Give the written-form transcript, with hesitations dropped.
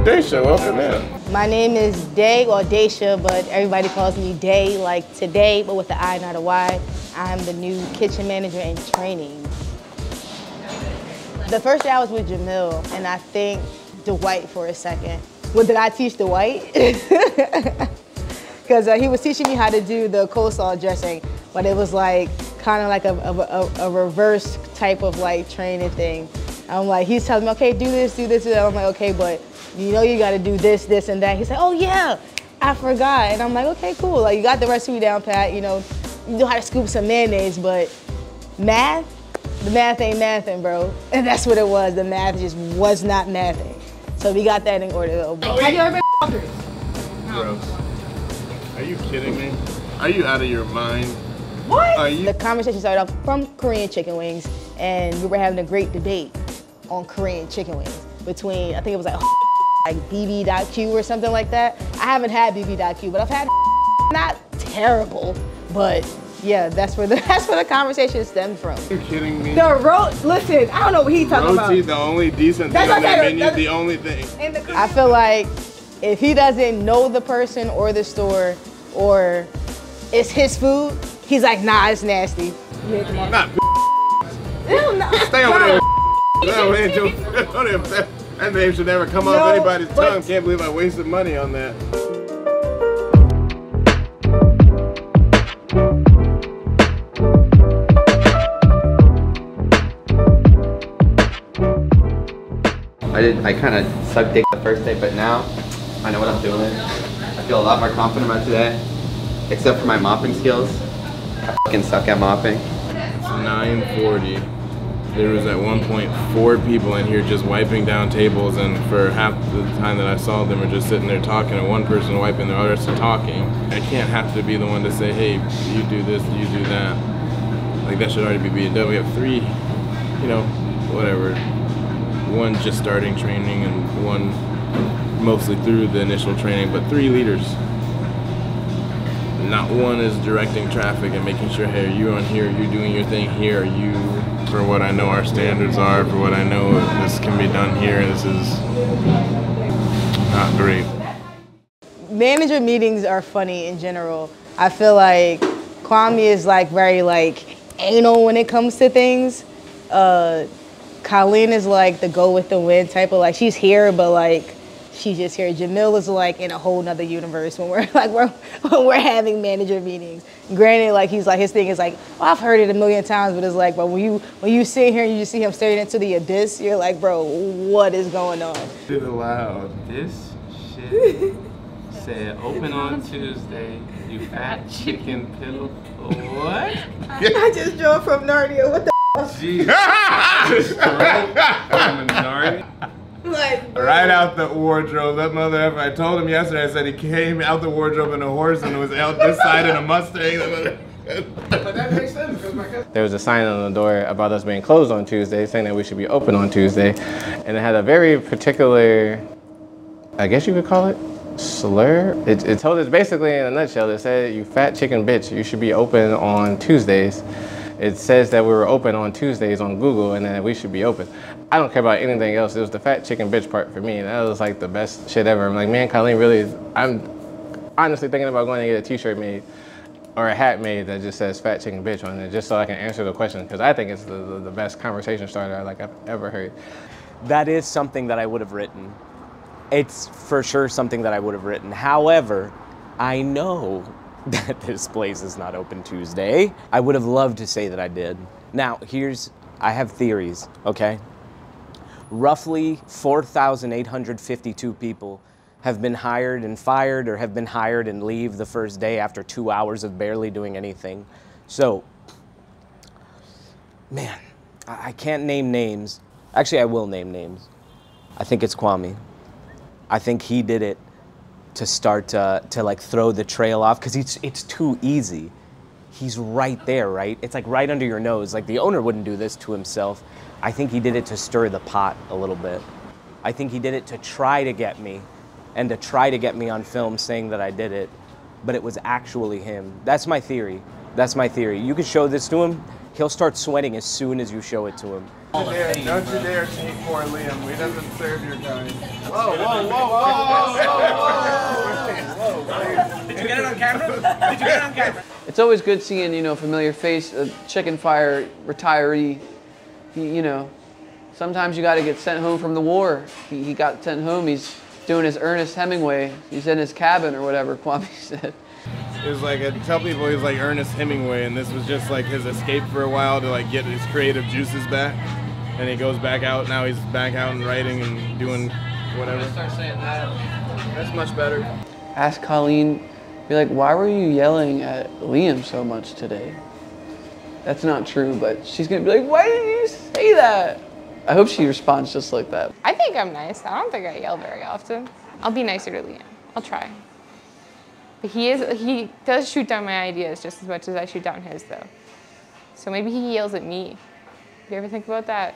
Daisha, welcome in. My name is Day, or Daisha, but everybody calls me Day, like today, but with the I, not a Y. I'm the new kitchen manager in training. The first day I was with Jamil, and I think Dwight for a second. Well, did I teach Dwight? Because he was teaching me how to do the coleslaw dressing, but it was like kind of like a reverse type of like training thing. I'm like, he's telling me, okay, do this, do this, do that. I'm like, okay, but you know you gotta do this, this, and that. He's like, oh yeah, I forgot. And I'm like, okay, cool. Like you got the recipe down pat, you know how to scoop some mayonnaise, but math, the math ain't mathin', bro. And that's what it was. The math just was not mathing. So we got that in order though. Have you ever been Gross. Are you kidding me? Are you out of your mind? What? The conversation started off from Korean chicken wings, and we were having a great debate on Korean chicken wings between, I think it was like BB.Q or something like that. I haven't had BB.Q, but I've had not terrible, but yeah, that's where the conversation stemmed from. Are you kidding me? Listen, I don't know what he's talking about. Roti, the only decent thing on that menu, the only thing. I feel like if he doesn't know the person or the store or it's his food, he's like, nah, it's nasty. Not Stay over there. That name should never come off anybody's tongue. Can't believe I wasted money on that. I kind of sucked dick the first day, but now I know what I'm doing. I feel a lot more confident about today, except for my mopping skills. I fucking suck at mopping. It's 9:40. There was at one point 4 people in here just wiping down tables, and for half the time that I saw them were just sitting there talking, and one person wiping, the others talking. I can't have to be the one to say, hey, you do this, you do that. Like that should already be being done. We have 3, you know, whatever. One just starting training and one mostly through the initial training, but 3 leaders. Not one is directing traffic and making sure, hey, you on here, you're doing your thing here, you, for what I know our standards are, for what I know this can be done here, this is not great. Manager meetings are funny in general. I feel like Kwame is like very like anal when it comes to things. Colleen is like the go with the wind type of like, she's here, but like, she's just here. Jamil is like in a whole nother universe when we're having manager meetings. Granted, like he's like, his thing is like, oh, I've heard it a million times, but it's like, but when you sit here and you just see him staring into the abyss, you're like, bro, what is going on? It aloud. This shit said open on Tuesday, you fat chicken piddle. What? I just drove from Narnia. What the Jesus. like, right out the wardrobe. That mother effer, I told him yesterday, I said he came out the wardrobe in a horse and was out this side in a Mustang. But that makes sense because my cousin. There was a sign on the door about us being closed on Tuesday, saying that we should be open on Tuesday. And it had a very particular, I guess you could call it, slur. It told us basically in a nutshell, it said, you fat chicken bitch, you should be open on Tuesdays. It says that we were open on Tuesdays on Google and that we should be open. I don't care about anything else. It was the fat chicken bitch part for me. And that was like the best shit ever. I'm like, man, Colleen really, I'm honestly thinking about going to get a t-shirt made or a hat made that just says fat chicken bitch on it, just so I can answer the question. Because I think it's the best conversation starter I've ever heard. That is something that I would have written. It's for sure something that I would have written. However, I know that this place is not open Tuesday. I would have loved to say that I did. Now, I have theories, okay? Roughly 4,852 people have been hired and fired or have been hired and leave the first day after 2 hours of barely doing anything. So, man, I can't name names. Actually, I will name names. I think it's Kwame. I think he did it to start to like throw the trail off, because it's too easy. He's right there, right? It's like right under your nose. Like the owner wouldn't do this to himself. I think he did it to stir the pot a little bit. I think he did it to try to get me and to try to get me on film saying that I did it, but it was actually him. That's my theory. That's my theory. You could show this to him, he'll start sweating as soon as you show it to him. Don't you dare take poor Liam. He doesn't serve your kind. Whoa, whoa, whoa, whoa, whoa, Did you get it on camera? Did you get it on camera? It's always good seeing, familiar face, a chicken fire retiree. Sometimes you got to get sent home from the war. He got sent home. He's doing his Ernest Hemingway. He's in his cabin or whatever Kwame said. It was like, I tell people he was like Ernest Hemingway, and this was just like his escape for a while to like get his creative juices back. And he goes back out, now he's back out and writing and doing whatever. Start saying that. That's much better. Ask Colleen, be like, why were you yelling at Liam so much today? That's not true, but she's gonna be like, why did you say that? I hope she responds just like that. I think I'm nice. I don't think I yell very often. I'll be nicer to Liam. I'll try. But he does shoot down my ideas just as much as I shoot down his, though. So maybe he yells at me. You ever think about that?